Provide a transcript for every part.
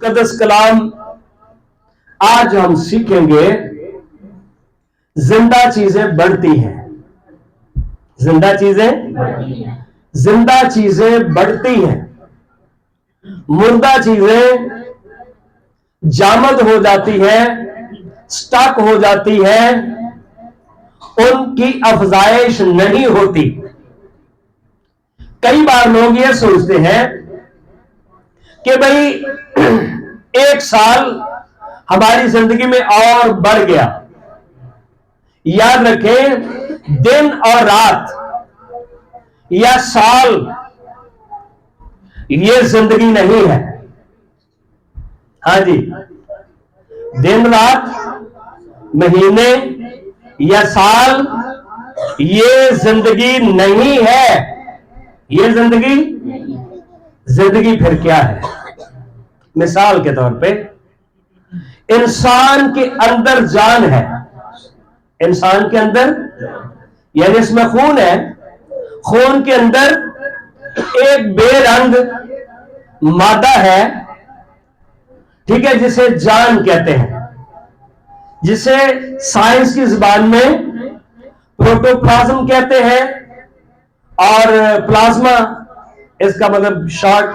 मुकद्दस कलाम आज हम सीखेंगे। जिंदा चीजें बढ़ती हैं, जिंदा चीजें बढ़ती हैं, मुर्दा चीजें जामद हो जाती है, स्टक हो जाती है, उनकी अफजाइश नहीं होती। कई बार लोग ये सोचते हैं कि भाई एक साल हमारी जिंदगी में और बढ़ गया। याद रखें, दिन और रात या साल ये जिंदगी नहीं है। हाँ जी, दिन रात, महीने या साल ये जिंदगी नहीं है। ये जिंदगी फिर क्या है? मिसाल के तौर पे इंसान के अंदर जान है, इंसान के अंदर यानी इसमें खून है, खून के अंदर एक बेरंग मादा है, ठीक है, जिसे जान कहते हैं, जिसे साइंस की जुबान में प्रोटोप्लाज्म कहते हैं, और प्लाज्मा इसका मतलब शॉर्ट,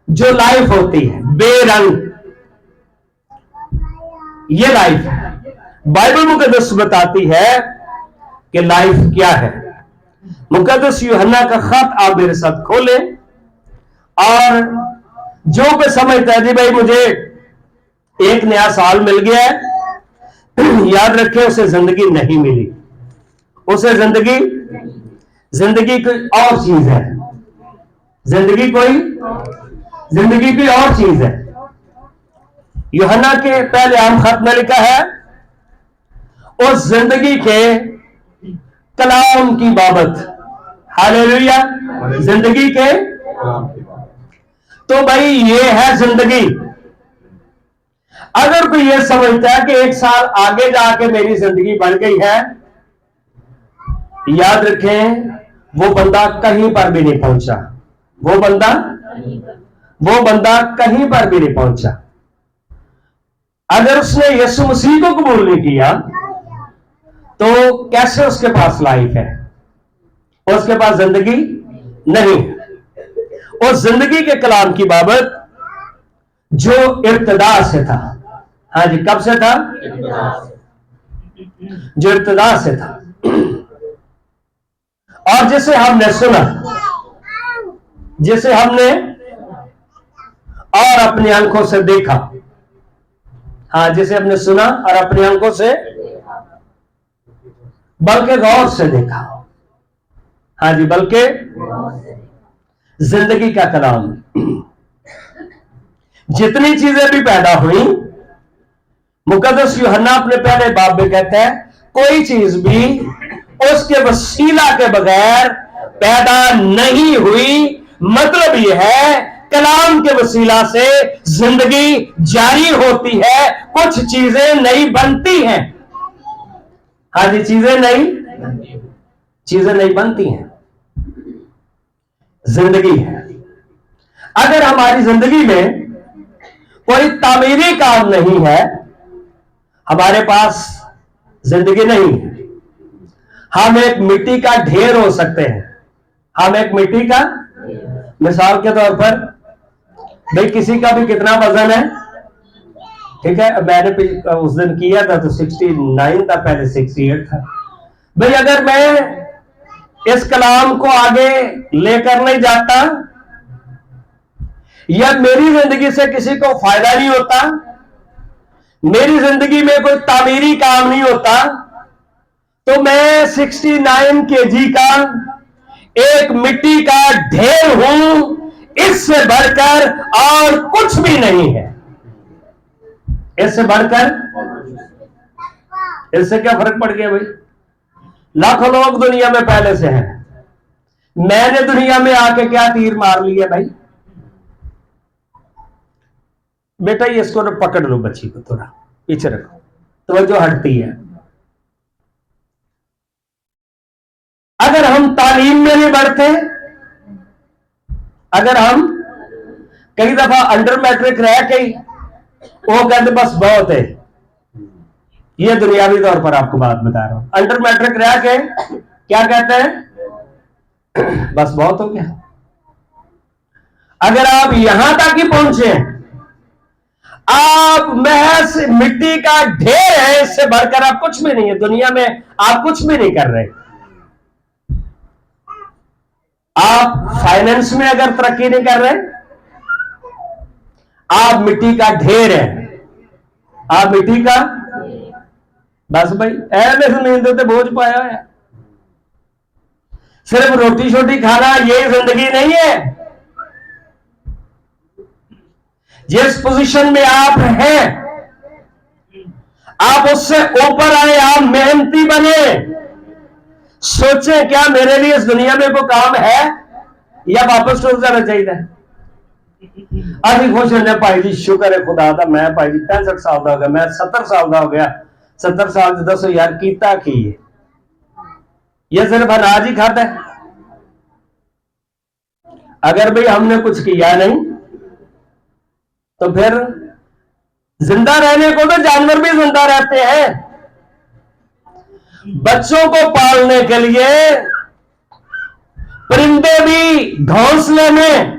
जो लाइफ होती है बेरंग, ये लाइफ है। बाइबल मुकद्दस बताती है कि लाइफ क्या है। मुकद्दस यूहन्ना का खत आप मेरे साथ खोलें, और जो भी समझता है जी भाई मुझे एक नया साल मिल गया है, याद रखें उसे जिंदगी नहीं मिली। उसे जिंदगी कोई और चीज है। जिंदगी कोई और चीज है। यूहन्ना के पहले आम खत में लिखा है उस जिंदगी के कलाम की बाबत। हालेलुया, जिंदगी के, तो भाई ये है जिंदगी। अगर कोई ये समझता है कि एक साल आगे जाके मेरी जिंदगी बढ़ गई है, याद रखें वो बंदा कहीं पर भी नहीं पहुंचा। वो बंदा कहीं पर भी नहीं पहुंचा। अगर उसने यीशु मसीह को कबूल नहीं किया तो कैसे उसके पास लाइफ है? उसके पास जिंदगी नहीं है। उस जिंदगी के कलाम की बाबत जो इब्तिदा से था। हाँ जी, कब से था? जो इब्तिदा से था, और जिसे हमने सुना, जिसे हमने और अपनी आंखों से देखा। हाँ, जिसे हमने सुना और अपनी आंखों से, बल्कि गौर से देखा। हाँ जी, बल्कि जिंदगी का कलाम। जितनी चीजें भी पैदा हुई, मुकद्दस यूहन्ना अपने पहले बाब में कहता है कोई चीज भी उसके वसीला के बगैर पैदा नहीं हुई। मतलब यह है कलाम के वसीला से जिंदगी जारी होती है, कुछ चीजें नहीं बनती हैं। हाँ जी, चीजें नहीं बनती हैं, जिंदगी है। अगर हमारी जिंदगी में कोई तामीरी काम नहीं है, हमारे पास जिंदगी नहीं है। हम एक मिट्टी का ढेर हो सकते हैं। हम एक मिट्टी का, मिसाल के तौर पर भाई किसी का भी कितना वजन है, ठीक है, मैंने उस दिन किया था तो 69 था, पहले 68 था। भाई अगर मैं इस कलाम को आगे लेकर नहीं जाता, या मेरी जिंदगी से किसी को फायदा नहीं होता, मेरी जिंदगी में कोई तामीरी काम नहीं होता, तो मैं 69 केजी का एक मिट्टी का ढेर हूं। इससे बढ़कर और कुछ भी नहीं है। इससे बढ़कर, इससे क्या फर्क पड़ गया भाई? लाखों लोग दुनिया में पहले से हैं, मैंने दुनिया में आके क्या तीर मार लिया भाई? बेटा ये इसको तो पकड़ लो, बच्ची को थोड़ा पीछे रखो, तो जो हटती है। अगर हम तालीम में नहीं बढ़ते, अगर हम कई दफा अंडर मैट्रिक रह के ही वो कहते बस बहुत है। ये दुनियावी तौर पर आपको बात बता रहा हूं, अंडर मैट्रिक रह के क्या कहते हैं, बस बहुत हो गया। अगर आप यहां तक ही पहुंचे, आप महज मिट्टी का ढेर है, इससे बढ़कर आप कुछ भी नहीं है दुनिया में, आप कुछ भी नहीं कर रहे। आप फाइनेंस में अगर तरक्की नहीं कर रहे, आप मिट्टी का ढेर है, आप मिट्टी का, बस भाई ऐसे जमीन तो बोझ पाया है। सिर्फ रोटी छोटी खाना ये जिंदगी नहीं है। जिस पोजीशन में आप हैं, आप उससे ऊपर आए, आप मेहनती बने। सोचें क्या मेरे लिए इस दुनिया में कोई काम है या वापस टूट जाना चाहिए। अभी खुश होने भाई जी, शुक्र है खुदा दा, मैं भाई जी 65 साल का हो गया, मैं 70 साल का हो गया। 70 साल से दसो यार कीता की है, ये सिर्फ अनाज ही खाता है। अगर भाई हमने कुछ किया नहीं तो फिर जिंदा रहने को तो जानवर भी जिंदा रहते हैं। बच्चों को पालने के लिए परिंदे भी घोंसले में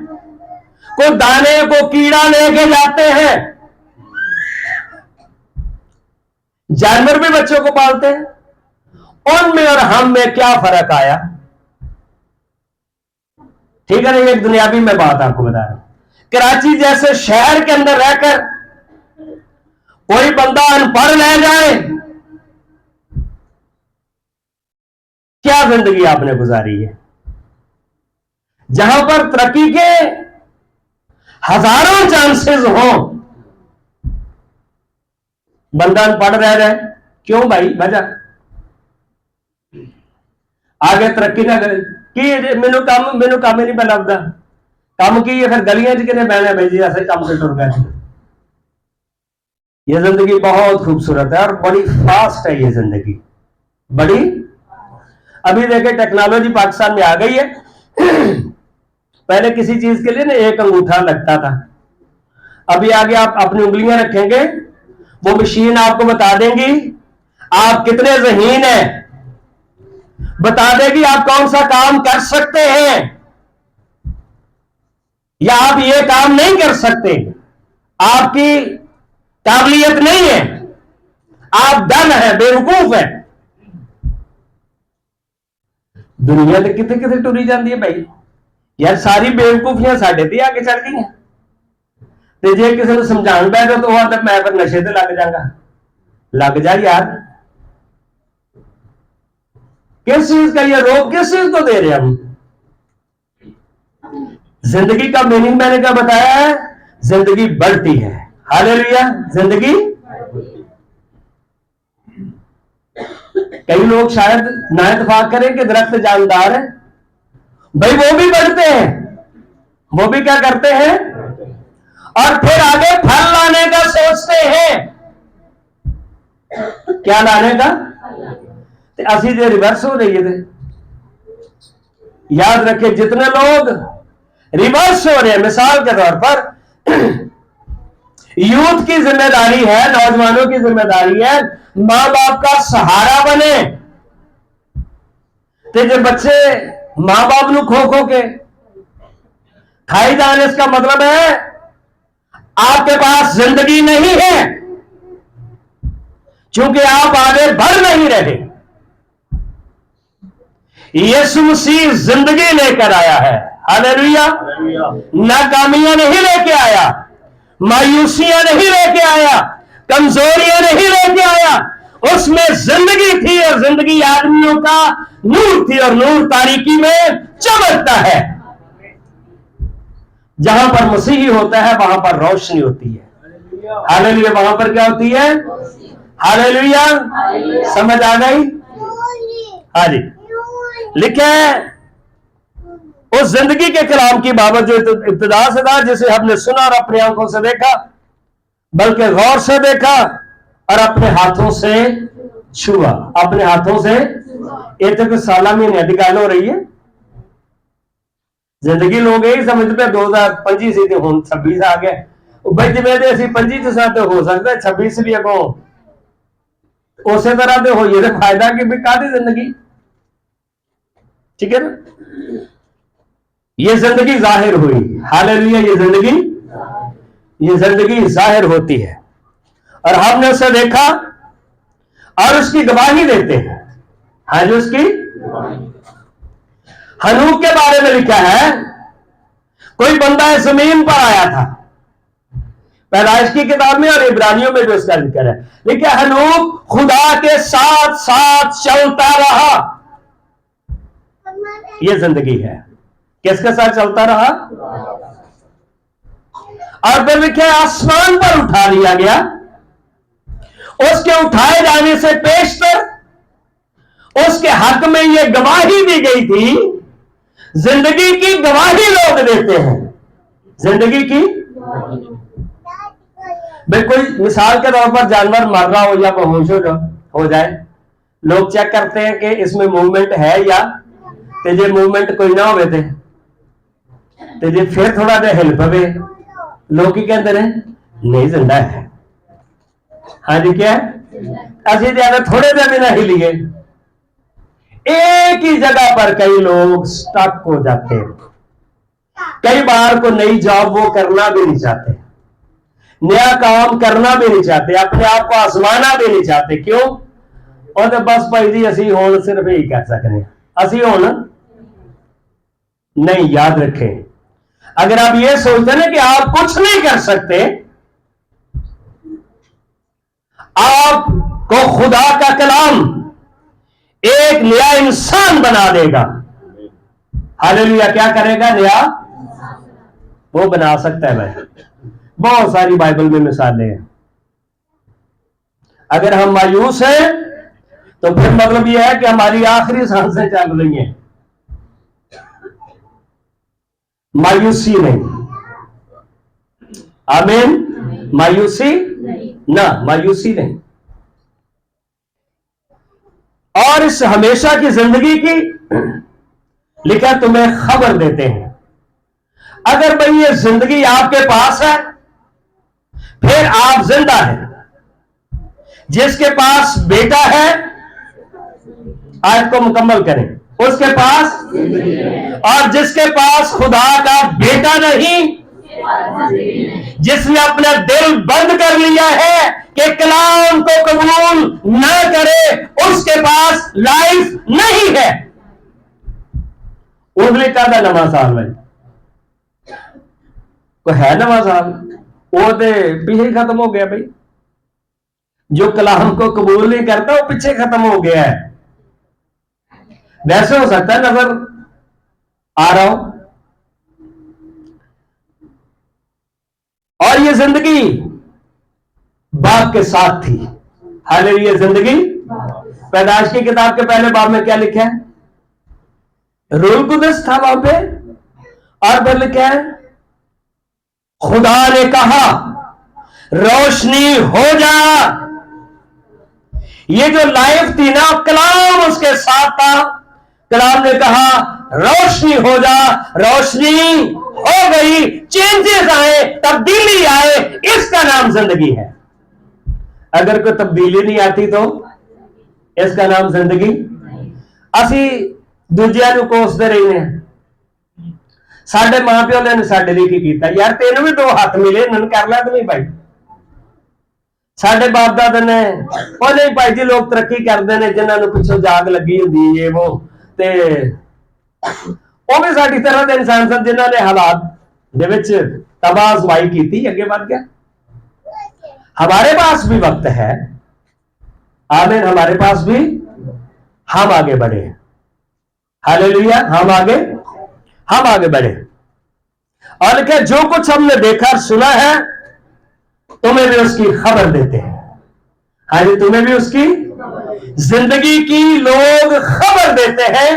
को दाने को कीड़ा लेके जाते हैं, जानवर भी बच्चों को पालते हैं। उनमें और हम में क्या फर्क आया? ठीक है ना, एक दुनियावी में बात आपको बता रहा हूं। कराची जैसे शहर के अंदर रहकर कोई बंदा अनपढ़ रह जाए, क्या जिंदगी आपने गुजारी है? जहां पर तरक्की के हजारों चांसेस हो, बंदा अनपढ़ रह जाए। क्यों भाई? वजह आगे तरक्की ना करे कि मैनू काम ही नहीं पा लगता, काम की फिर गलियां च किने बहना भाई जी, ऐसे काम से टुर गए। ये जिंदगी बहुत खूबसूरत है और बड़ी फास्ट है ये जिंदगी, बड़ी। अभी देखे टेक्नोलॉजी पाकिस्तान में आ गई है। पहले किसी चीज के लिए ना एक अंगूठा लगता था, अभी आगे आप अपनी उंगलियां रखेंगे, वो मशीन आपको बता देंगी आप कितने ज़हीन हैं, बता देगी आप कौन सा काम कर सकते हैं या आप ये काम नहीं कर सकते, आपकी काबिलियत नहीं है, आप डन है, बेवकूफ है। दुनिया तो कितने कितने टुरी जाती है भाई यार, सारी बेवकूफियां साढ़े ते आके चढ़ गई हैं। तो जे किसी को समझाने बैठो तो वहां तक मैं फिर नशे ते लग जाऊंगा। लग जा यार, किस चीज का ये रोग, किस चीज को दे रहे हम? जिंदगी का मीनिंग मैंने क्या बताया है? जिंदगी बढ़ती है। हालेलुया, जिंदगी। कई लोग शायद ना इत्तेफाक करें कि दरख्त जानदार है, भाई वो भी बढ़ते हैं, वो भी क्या करते हैं और फिर आगे फल लाने का सोचते हैं। क्या लाने का? असी जो रिवर्स हो रही है। याद रखें, जितने लोग रिवर्स हो रहे हैं, मिसाल के तौर पर यूथ की जिम्मेदारी है, नौजवानों की जिम्मेदारी है मां बाप का सहारा बने। तो जो बच्चे मां बाप ਨੂੰ खो खो के खाई जाने, इसका मतलब है आपके पास जिंदगी नहीं है, क्योंकि आप आगे बढ़ नहीं रहे। यीशु मसीह जिंदगी लेकर आया है। हालेलुया। नाकामियां नहीं लेके आया, मायूसियां नहीं लेके आया, कमजोरियां नहीं लेके आया, उसमें जिंदगी थी और जिंदगी आदमियों का नूर थी और नूर तारीकी में चमकता है। जहां पर मसीही होता है वहां पर रोशनी होती है। हालेलुया। वहां पर क्या होती है? हालेलुया। समझ आ गई? हाँ जी। लिखे उस जिंदगी के कलाम की बाबत जो इब्तिदा से था, जिसे हमने सुना और अपनी आंखों से देखा, बल्कि गौर से देखा और अपने हाथों से छुआ। अपने हाथों से, एक तो साला महीने की गल हो रही है। जिंदगी लोग यही समझते 2025 ਸੀ ਤੇ ਹੁਣ 26 ਆ ਗਿਆ ਬਈ ਜਿਵੇਂ ਦੇ ਅਸੀਂ 25 ਤੋਂ ਸਾਥ ਹੋ ਸਕਦਾ 26 ਵੀ ਅਗੋਂ ਉਸੇ तरह ਦੇ ਹੋਈਏ ਤੇ फायदा कि भी कादी जिंदगी। ठीक है ना, ये जिंदगी जाहिर हुई, हालेलुया, ये जिंदगी जाहिर होती है और हमने उसे देखा और उसकी गवाही देते हैं। हाँ जी, उसकी हनूक के बारे में लिखा है, कोई बंदा जमीन पर आया था, पैदाइश की किताब में और इब्रानियों में जो इसका जिक्र है, लिखा हनूक खुदा के साथ साथ चलता रहा। यह जिंदगी है, किसके साथ चलता रहा? और फिर लिखा आसमान पर उठा लिया गया, उसके उठाए जाने से पेशतर उसके हक में यह गवाही दी गई थी, जिंदगी की गवाही लोग देते हैं, जिंदगी की। बिल्कुल मिसाल के तौर पर जानवर मर रहा हो या बेहोश हो जाए, लोग चेक करते हैं कि इसमें मूवमेंट है या, ते जे मूवमेंट कोई ना हो ते जे फिर थोड़ा जिहा हिल पवे, लोग की कहते हैं नहीं जिंदा है। हाँ जी, क्या असि ज्यादा थोड़े देर भी ना हिलिए, एक ही जगह पर कई लोग स्टक हो जाते हैं। कई बार को नई जॉब वो करना भी नहीं चाहते, नया काम करना भी नहीं चाहते, अपने आप को आजमाना भी नहीं चाहते। क्यों? और तो बस भाई जी असी हुण सिर्फ यही कह सकते हैं, असी हुण नहीं। याद रखें, अगर आप ये सोचते ना कि आप कुछ नहीं कर सकते, आपको खुदा का कलाम एक नया इंसान बना देगा। हालेलुया, क्या करेगा? नया वो बना सकता है। भाई बहुत सारी बाइबल में मिसालें हैं। अगर हम मायूस हैं तो फिर मतलब यह है कि हमारी आखिरी सांसें चल रही हैं। मायूसी नहीं, आमीन, मायूसी ना, मायूसी नहीं। और इस हमेशा की जिंदगी की लिखा तुम्हें खबर देते हैं। अगर भाई ये जिंदगी आपके पास है फिर आप जिंदा हैं। जिसके पास बेटा है, आयत को मुकम्मल करें, उसके पास, और जिसके पास खुदा का बेटा नहीं, जिसने अपना दिल बंद कर लिया है कि कलाम को कबूल न करे, उसके पास लाइफ नहीं है। उंगली का नवा साल में कोई है नवा साल, वो तो पीछे ही खत्म हो गया। भाई जो कलाम को कबूल नहीं करता वो पीछे खत्म हो गया है। वैसे हो सकता है नजर आ रहा हो। और ये जिंदगी बाप के साथ थी। हाले ये जिंदगी, पैदाइश की किताब के पहले बाब में क्या लिखा है? रूह कुदस था वहां पे, और फिर लिखा है खुदा ने कहा रोशनी हो जा। ये जो लाइफ थी ना, कलाम उसके साथ था। कलाम ने कहा रोशनी हो जा, रोशनी हो गई, चेंजेस आए, तब्दीली आए, इसका नाम जिंदगी है। अगर कोई तब्दीली नहीं आती तो इसका नाम जिंदगी। असी दूजिया नूं कोसदे रही हैं, साडे मां प्यो ने साडे लिए की कीता, यार तेन भी दो हाथ मिले, इन्होंने कर ला तुम्हें भाई। साडे बाप दादा ने ओ नहीं भाई जी, लोग तरक्की करते हैं जिन्होंने पिछों जाग लगी होंगी ये वो, ते वो भी साडी तरह के इंसान सन जिन्होंने हालात दे विच तबाह आजमाई की, अगे बढ़ गया। हमारे पास भी वक्त है, आमीन, हमारे पास भी, हम आगे बढ़े। हालेलुया, हम आगे बढ़े। और क्या, जो कुछ हमने देखा और सुना है तुम्हें भी उसकी खबर देते हैं। हाँ जी, तुम्हें भी उसकी जिंदगी की लोग खबर देते हैं।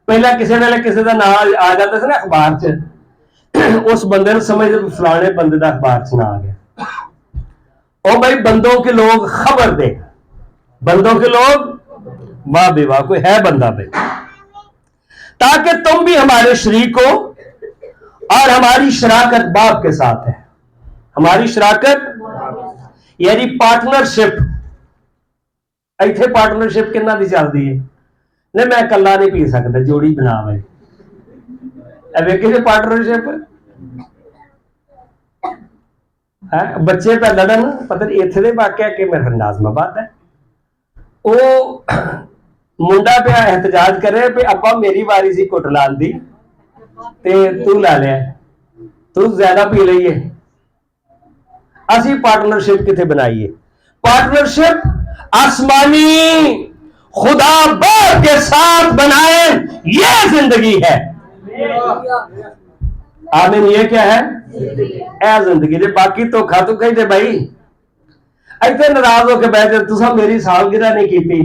पहला किसी वेले किसी का नाम आ जाता था ना अखबार च, उस बंदे ने समझ फलाने बंदे का अखबार च ना आ गया। ओ भाई, बंदों के लोग खबर दे, बंदों के लोग, वाह बेवाह, कोई है बंदा भाई, ताकि तुम भी हमारे शरीक हो और हमारी शराकत बाप के साथ है। हमारी शराकत यानी पार्टनरशिप। इतने पार्टनरशिप किन्ना दी चलती है? नहीं, मैं कला नहीं पी सकता, जोड़ी बना वे पार्टनरशिप है। बच्चे पे लड़न, पता नहीं इतने वाकया कि मेरा नाजमाबाद है, वो मुंडा पे एहतजाज करे भी अब्बा मेरी वारी सी कुट लान दी ते तू ला लिया, तू ज्यादा पी ली है। असी पार्टनरशिप कितने बनाइए? पार्टनरशिप आसमानी खुदा बाप के साथ बनाए, ये जिंदगी है। आमीन। ये क्या है? ए जिंदगी। जे बाकी धोखा तू कहते भाई इतने नाराज होकर बैठे, तुसा मेरी सालगिरह नहीं की,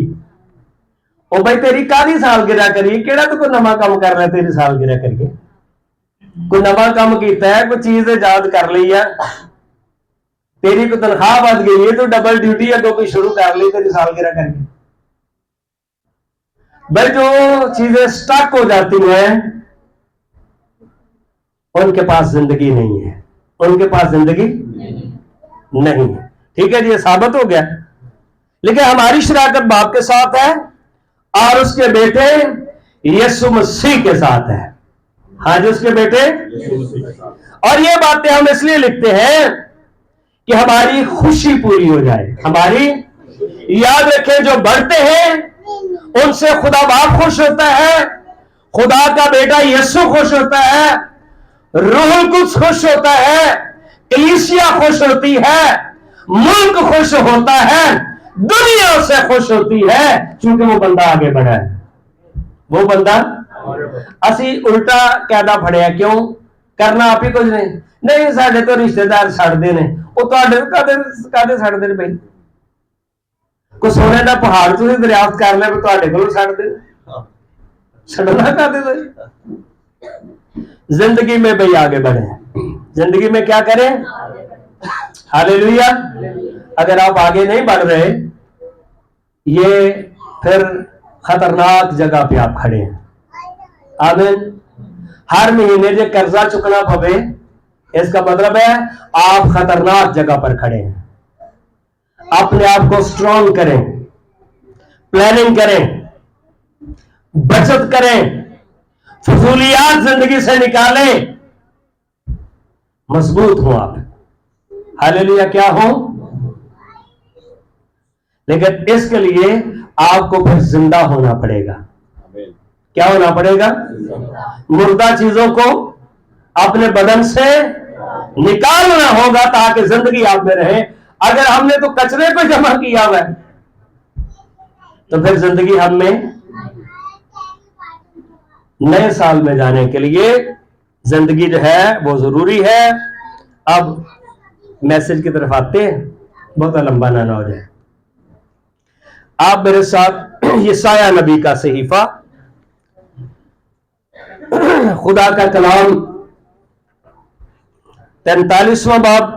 ओ भाई तेरी कादी सालगिरह करी? केड़ा तू कोई नवा काम कर रहा तेरी सालगिरह करिए? कोई नवा काम किया है, कोई चीज याद कर ली है, तेरी कोई तनख्वाह बढ़ गई है, तो डबल ड्यूटी अगो कोई शुरू कर ली तेरी सालगिरह करके। भाई जो चीजें स्टक हो जाती हैं उनके पास जिंदगी नहीं है, उनके पास जिंदगी नहीं है। ठीक है जी, ये साबित हो गया। लेकिन हमारी शराकत बाप के साथ है और उसके बेटे यीशु मसीह के साथ है। हाँ जी, उसके बेटे। और ये बातें हम इसलिए लिखते हैं कि हमारी खुशी पूरी हो जाए। हमारी, याद रखें, जो बढ़ते हैं उनसे खुदा बाप खुश होता है, खुदा का बेटा यीशु खुश होता है, रूह कुछ खुश होता है, कलीसिया खुश होती है, मुल्क खुश होता है, दुनिया उससे खुश होती है, क्योंकि वो बंदा आगे बढ़ा है। वो बंदा असी उल्टा कैदा फड़िया, क्यों करना आप ही कुछ नहीं साढ़े तो रिश्तेदार छड़ते ने, कादे छड़ते भाई? कोई सोने का पहाड़ तुम दरियाफ्त कर लिया, तुहाडे कोलों छड़ते, छड़ना कादे? जिंदगी में भाई आगे बढ़े, जिंदगी में क्या करें? हालेलुया। अगर आप आगे नहीं बढ़ रहे, ये फिर खतरनाक जगह पे आप खड़े हैं। आमीन। हर महीने जो कर्जा चुकना पवे, इसका मतलब है आप खतरनाक जगह पर खड़े हैं। अपने आप को स्ट्रॉन्ग करें, प्लानिंग करें, बचत करें, फजूलियात जिंदगी से निकालें, मजबूत हो आप। हालेलुया। क्या हो? लेकिन इसके लिए आपको फिर जिंदा होना पड़ेगा। क्या होना पड़ेगा? मुर्दा चीजों को अपने बदन से निकालना होगा ताकि जिंदगी आप में रहे। अगर हमने तो कचरे पे जमा किया हुआ है तो फिर जिंदगी हम में, नए साल में जाने के लिए जिंदगी जो है वो जरूरी है। अब मैसेज की तरफ आते हैं, बहुत लंबा ना हो जाए। आप मेरे साथ यशायाह नबी का सहीफा, खुदा का कलाम, 43वां बाब,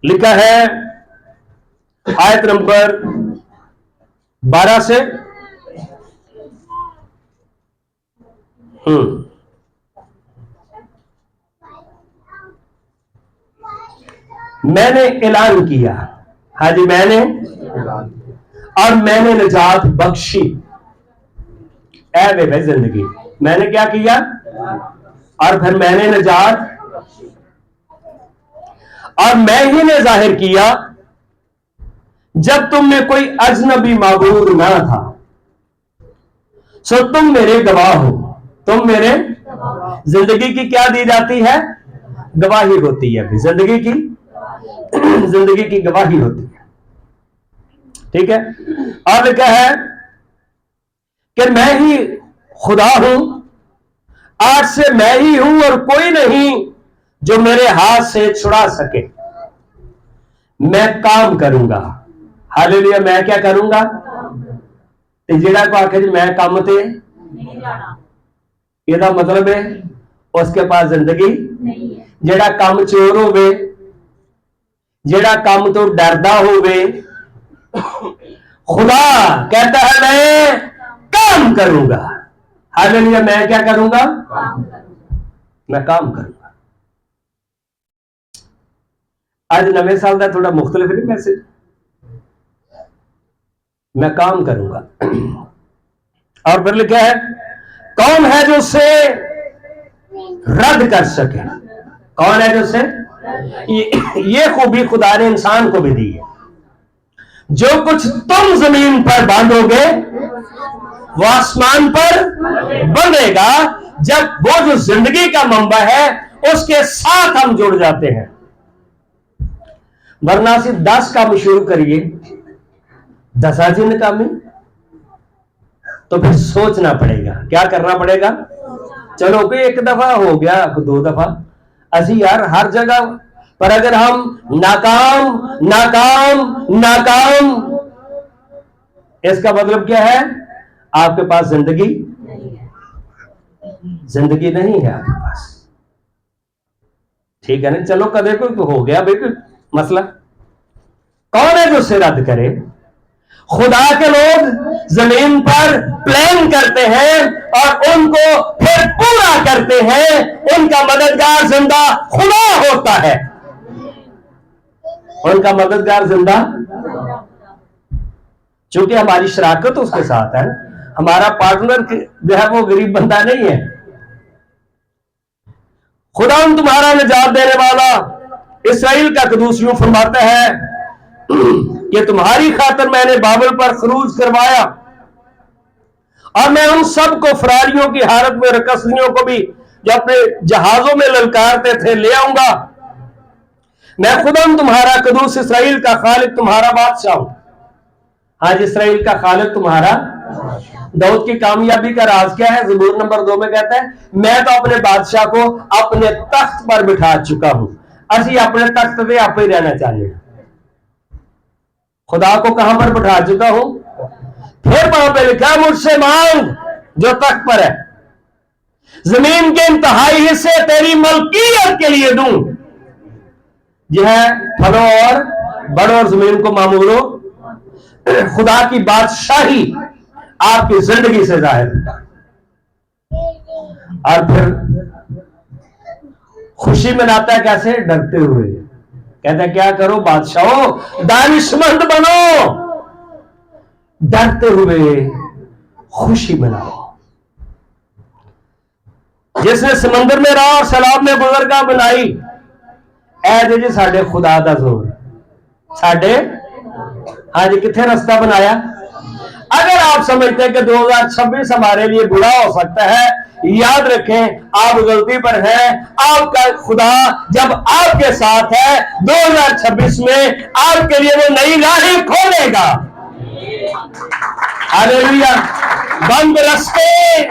लिखा है आयत नंबर 12 से। मैंने ऐलान किया, हाँ जी, मैंने और मैंने निजात बख्शी। ऐ वे जिंदगी, मैंने क्या किया और फिर मैंने निजात, और मैं ही ने जाहिर किया जब तुम में कोई अजनबी माबूद ना था। सो तुम मेरे गवाह हो। तुम मेरे, जिंदगी की क्या दी जाती है? गवाही होती है। जिंदगी की, जिंदगी की गवाही होती है। ठीक है। और लिखा है कि मैं ही खुदा हूं, आज से मैं ही हूं और कोई नहीं जो मेरे हाथ से छुड़ा सके। मैं काम करूंगा। हालेलुया। मैं क्या करूंगा? जेड़ा को आखे जी मैं काम ते नहीं जाना, ਇਹਦਾ मतलब है उसके पास जिंदगी नहीं है। जेड़ा काम चोर होवे, जेड़ा काम तो डरदा होवे, खुदा कहता है मैं काम करूंगा। हालेलुया। मैं क्या करूंगा? मैं काम करूंगा। आज नवे साल का थोड़ा मुख्तलिफ नहीं मैसेज। मैं काम करूंगा। और फिर लिखा है, कौन है जो उससे रद्द कर सके? कौन है जो उससे? ये खूबी खुदा ने इंसान को भी दी है। जो कुछ तुम जमीन पर बांधोगे वो आसमान पर बंधेगा। जब वो जो जिंदगी का मंबा है उसके साथ हम जुड़ जाते हैं। वरना सिर्फ 10 काम शुरू करिए, 10 दिन काम, तो फिर सोचना पड़ेगा। क्या करना पड़ेगा? चलो कोई एक दफा हो गया, 2 दफा, असी यार हर जगह पर अगर हम नाकाम नाकाम नाकाम, इसका मतलब क्या है? आपके पास जिंदगी नहीं है आपके पास। ठीक है ना? चलो कदे कोई हो गया भाई कोई मसला, कौन है जो उसे रद्द करे? खुदा के लोग जमीन पर प्लान करते हैं और उनको फिर पूरा करते हैं। उनका मददगार जिंदा खुदा होता है। उनका मददगार जिंदा, चूंकि हमारी शराकत उसके साथ है, हमारा पार्टनर जो है वो गरीब बंदा नहीं है। खुदा तुम्हारा निजात देने वाला इसराइल का कदूस यूं फरमाता है कि तुम्हारी खातिर मैंने बाबल पर खरूज करवाया और मैं उन सब को फरारियों की हालत में रकसनियों को भी जो अपने जहाजों में ललकारते थे ले आऊंगा। मैं खुदा तुम्हारा कदूस इसराइल का खालिक तुम्हारा बादशाह हूं। आज इसराइल का खालिक तुम्हारा। दाऊद की कामयाबी का राज क्या है? ज़बूर नंबर 2 में कहता है, मैं तो अपने बादशाह को अपने तख्त पर बिठा चुका हूं। असि अपने तख्त पे आप ही रहना चाहिए। खुदा को कहां पर बिठा चुका हूं? फिर वहां पे लिखा, मुझसे मांग जो तख्त पर है, जमीन के इंतहाई हिस्से तेरी मलकियत के लिए दूं। यह है फलो और बड़ो और जमीन को मामूलो। खुदा की बादशाही आपकी जिंदगी से जाहिर। और फिर खुशी मनाता है कैसे? डरते हुए। कहता है क्या करो बादशाहों? दानिशमंद बनो, डरते हुए खुशी मनाओ। जिसने समंदर में राह और सैलाब में गुजरगाह बनाई, ऐ जी साडे खुदा दा जोर। साडे हाँ जी, कितने रास्ता बनाया? अगर आप समझते हैं कि 2026 हमारे लिए बुरा हो सकता है, याद रखें आप गलती पर हैं। आपका खुदा जब आपके साथ है 2026 में आपके लिए वो नई राहें खोलेगा। हालेलुया। बंद रास्ते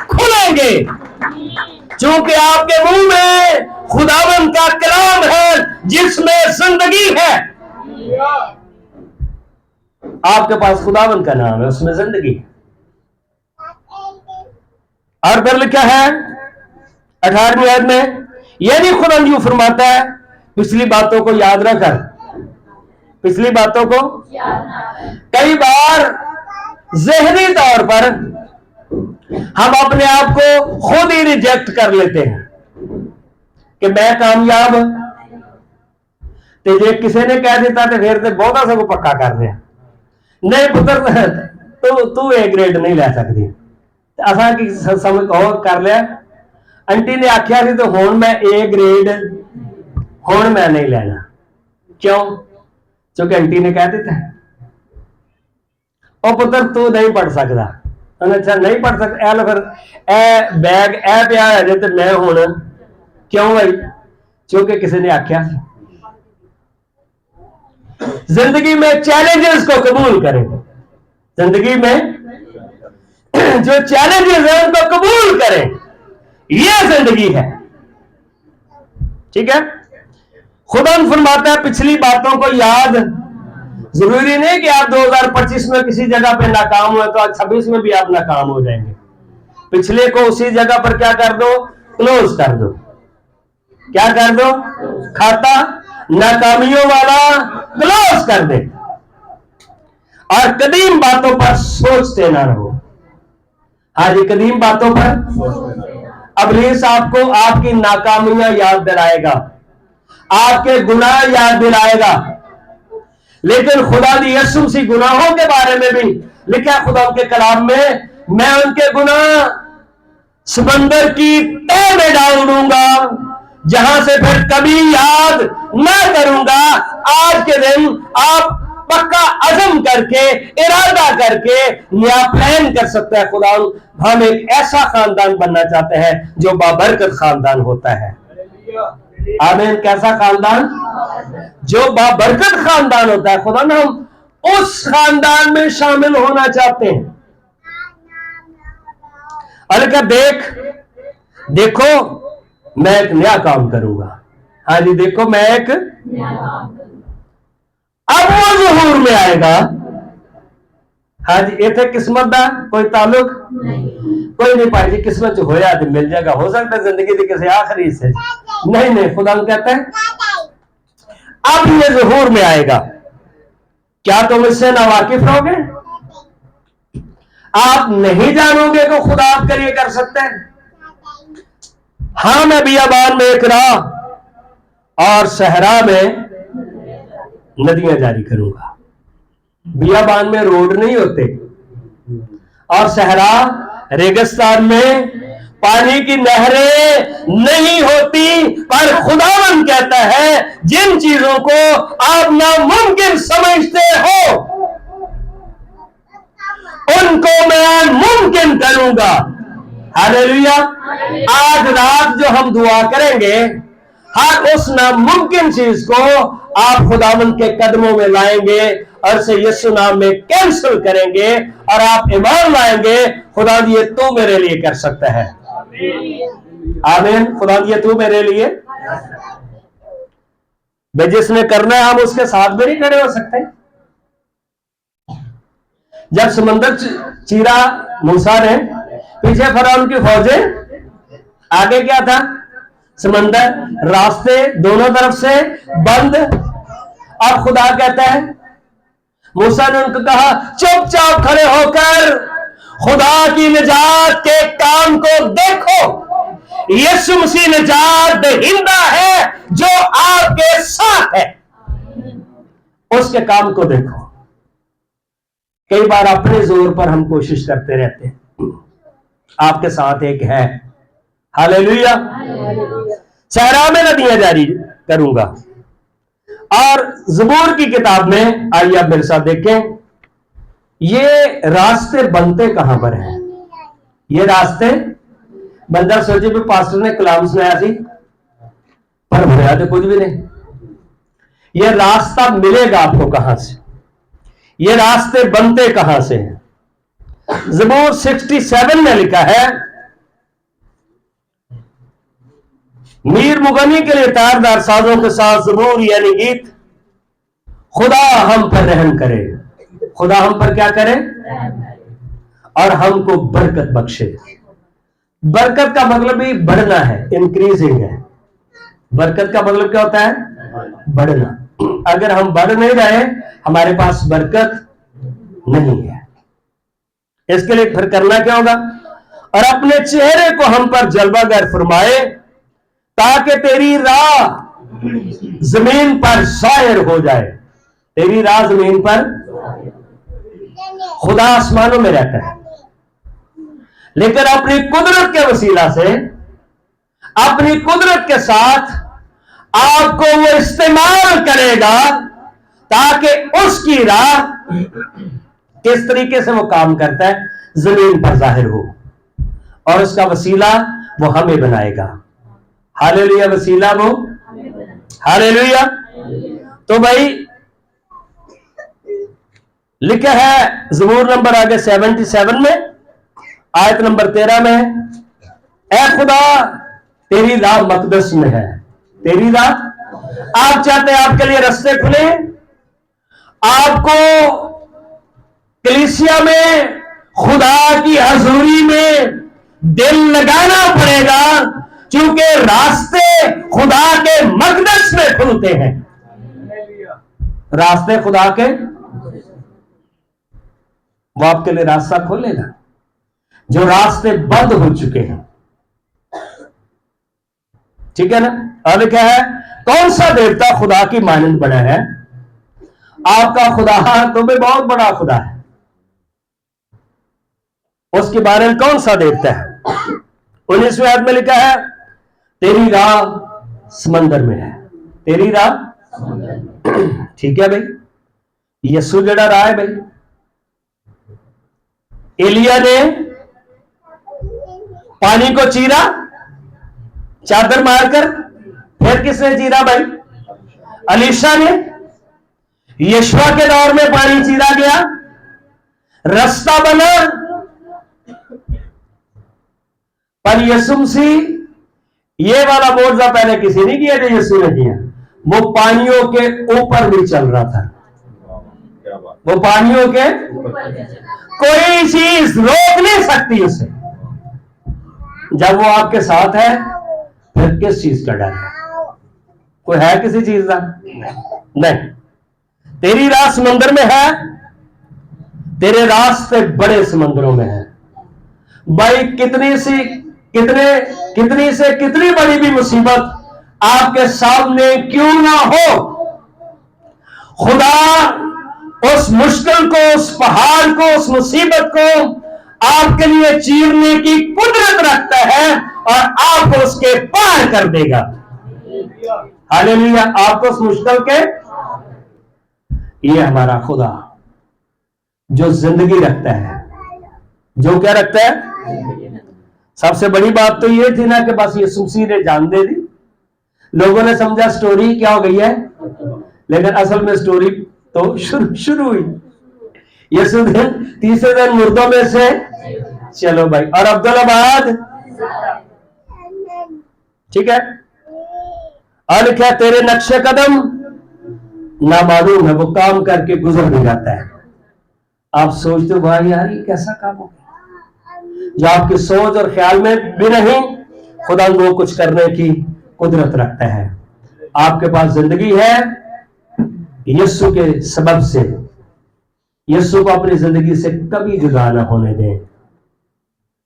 खुलेंगे क्योंकि आपके मुंह में खुदावंद का कलाम है जिसमें जिंदगी है। आपके पास खुदावंद का नाम है, उसमें जिंदगी है। और फिर लिखा है 18वीं आयत में, यदि खुदा यूं फरमाता है, पिछली बातों को याद न कर। पिछली बातों को कई बार ज़हनी तौर पर हम अपने आप को खुद ही रिजेक्ट कर लेते हैं कि मैं कामयाब, तो जे किसी ने कह दिता तो फिर तो बहुता सबको पक्का कर रहे हैं। नहीं पुत्र तू ए ग्रेड नहीं लै सकती। असा की समझ कहो कर लिया, आंटी ने आख्या थी तो हुण मैं ए ग्रेड हुण मैं नहीं लेना। क्यों? क्योंकि आंटी ने कह दिता ओ पुत्र तू नहीं पढ़ सकता। अच्छा नहीं पढ़ सकता, ए लो फिर ए बैग ए पिया है तो मैं हुण क्यों भाई? क्योंकि किसी ने आख्या। जिंदगी में चैलेंजेस को कबूल करें। जिंदगी में जो चैलेंजेस है उनको कबूल करें, यह जिंदगी है। ठीक है? खुदा फरमाता है पिछली बातों को याद। जरूरी नहीं कि आप 2025 में किसी जगह पे नाकाम हुए तो 26 में भी आप नाकाम हो जाएंगे। पिछले को उसी जगह पर क्या कर दो? क्लोज कर दो। क्या कर दो? खाता नाकामियों वाला क्लोज कर दे और कदीम बातों पर सोचते ना रहो। हाँ जी, कदीम बातों पर इब्लीस आपको आपकी नाकामियां याद दिलाएगा, आपके गुनाह याद दिलाएगा। लेकिन खुदा दी यसुम सी गुनाहों के बारे में भी लिखा खुदा के कलाम में, मैं उनके गुनाह समंदर की तह में डाल दूंगा, जहां से फिर कभी याद ना करूंगा। आज के दिन आप पक्का अज़म करके, इरादा करके नया प्लान कर सकते हैं। खुदा हम एक ऐसा खानदान बनना चाहते हैं जो बाबरकत खानदान होता है। आमीन। कैसा खानदान? जो बाबरकत खानदान होता है। खुदा हम उस खानदान में शामिल होना चाहते हैं। और क्या देखो मैं एक नया काम करूंगा। हाँ जी, देखो मैं एक अब वो ज़हूर में आएगा। हाँ जी, इतने किस्मत का कोई ताल्लुक कोई नहीं पाई जी, किस्मत जो होया तो मिल जाएगा। हो सकता है जिंदगी के किसी आखिरी से, नहीं खुदा कहता है अब ये ज़हूर में आएगा। क्या तुम इससे नावाकिफ रहोगे? आप नहीं जानोगे कि खुदा आपके लिए कर सकते हैं। हाँ, मैं बियाबान में एक राह और सहरा में नदियां जारी करूंगा। बियाबान में रोड नहीं होते और सहरा रेगिस्तान में पानी की नहरें नहीं होती, पर खुदावन कहता है जिन चीजों को आप नामुमकिन समझते हो उनको मैं मुमकिन करूंगा। हालेलुया। आज रात जो हम दुआ करेंगे, हर उस नामुमकिन चीज को आप खुदावंद के कदमों में लाएंगे और इसे यीशु नाम में कैंसिल करेंगे और आप ईमान लाएंगे, खुदा ये तू मेरे लिए कर सकता है। आमीन। खुदा ये तू मेरे लिए, भाई जिसने करना है हम उसके साथ में नहीं खड़े हो सकते। जब समंदर चीरा मूसा ने, पीछे फरौन की फौजें, आगे क्या था? समंदर, रास्ते दोनों तरफ से बंद। अब खुदा कहता है, मूसा ने उनको कहा चुपचाप खड़े होकर खुदा की निजात के काम को देखो। यीशु मसीह निजात दहिंदा है जो आपके साथ है, उसके काम को देखो। कई बार अपने जोर पर हम कोशिश करते रहते हैं, आपके साथ एक है। हालेलुया। सहरा में नदियां जारी करूंगा। और ज़बूर की किताब में आइए आप मेरे साथ देखें, ये रास्ते बनते कहां पर हैं? ये रास्ते बंदा सोचे भी पास्टर ने कलाम सुनाया थी, पर होया तो कुछ भी नहीं। ये रास्ता मिलेगा आपको कहां से? ये रास्ते बनते कहां से हैं? ज़बूर 67 में लिखा है, मीर मुगनी के लिए तारदार साजों के साथ ज़बूर यानी गीत, खुदा हम पर रहम करे। खुदा हम पर क्या करे? और हमको बरकत बख्शे। बरकत का मतलब भी बढ़ना है, इंक्रीजिंग है। बरकत का मतलब क्या होता है? बढ़ना। अगर हम बढ़ नहीं रहे, हमारे पास बरकत नहीं है। इसके लिए फिर करना क्या होगा? और अपने चेहरे को हम पर जलवागर फरमाए, ताकि तेरी राह जमीन पर जाहिर हो जाए। तेरी राह जमीन पर, खुदा आसमानों में रहता है, लेकिन अपनी कुदरत के वसीला से, अपनी कुदरत के साथ आपको वो इस्तेमाल करेगा ताकि उसकी राह किस तरीके से वो काम करता है जमीन पर जाहिर हो, और उसका वसीला वो हमें बनाएगा। हालेलुया। वसीला वो, हालेलुया। तो भाई लिखा है ज़बूर नंबर आगे 77 में आयत नंबर 13 में, ऐ खुदा तेरी राह मकदस में है। तेरी राह, आप चाहते हैं आपके लिए रास्ते खुले, आपको कलीसिया में खुदा की हजूरी में दिल लगाना पड़ेगा, क्योंकि रास्ते खुदा के मकदस में खुलते हैं। रास्ते खुदा के, वो आपके लिए रास्ता खोलेगा। जो रास्ते बंद हो चुके हैं। ठीक है ना। और क्या है, कौन सा देवता खुदा की मानंद बना है? आपका खुदा तो भी बहुत बड़ा खुदा है। उसके बारे में कौन सा देवता है? 19वें आयत में लिखा है, तेरी राह समंदर में है। तेरी राह, ठीक है भाई, यीशु जड़ा राह है भाई। एलिया ने पानी को चीरा चादर मारकर, फिर किसने चीरा भाई? अलीशा ने। यशवा के दौर में पानी चीरा गया, रास्ता बना, पर यीशु मसीह ये वाला मोर्चा पहले किसी ने किया था, यीशु ने किया। वो पानियों के ऊपर भी चल रहा था। वो पानियों के कोई चीज रोक नहीं सकती उसे। जब वो आपके साथ है, फिर किस चीज का डर है? कोई है किसी चीज का? नहीं। तेरी राह समंदर में है, तेरे रास्ते बड़े समंदरों में है। भाई कितनी से कितनी बड़ी भी मुसीबत आपके सामने क्यों ना हो, खुदा उस मुश्किल को, उस पहाड़ को, उस मुसीबत को आपके लिए चीरने की कुदरत रखता है और आपको उसके पार कर देगा। हालेलुया। आपको उस मुश्किल के, ये हमारा खुदा जो जिंदगी रखता है, जो क्या रखता है। सबसे बड़ी बात तो ये थी ना कि बस यीशु मसीह ने जान दे दी। लोगों ने समझा स्टोरी क्या हो गई है, लेकिन असल में स्टोरी तो शुरू हुई। यीशु दिन तीसरे दिन मुर्दों में से, चलो भाई, और अब्दुल्लाबाद, ठीक है। और क्या, तेरे नक्शे कदम ना मालूम है, वो काम करके गुजर भी जाता है। आप सोचते हो भाई यार ये कैसा काम हो गया, जो आपकी सोच और ख्याल में भी नहीं, खुदा वो कुछ करने की कुदरत रखता है। आपके पास जिंदगी है यीशु के सबब से। यीशु को अपनी जिंदगी से कभी जुदा ना होने दें।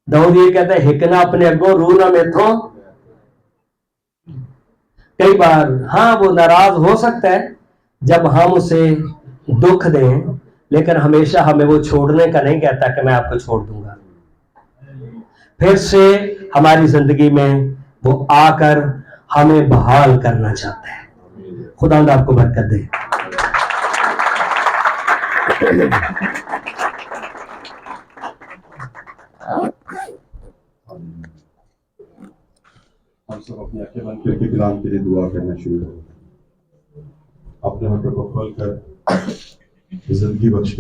दाऊद ये कहता है, हिकना अपने अगो रू ना मेथो। कई बार हाँ वो नाराज हो सकता है जब हम उसे दुख दें, लेकिन हमेशा हमें वो छोड़ने का नहीं कहता कि मैं आपको छोड़ दूंगा। फिर से हमारी जिंदगी में वो आकर हमें बहाल करना चाहता है। खुदा आपको बरकत दे। हम सब अपनी आंखें बंद करके कलाम के लिए दुआ करना शुरू करें। अपने हाथों को खोलकर जिंदगी बख्श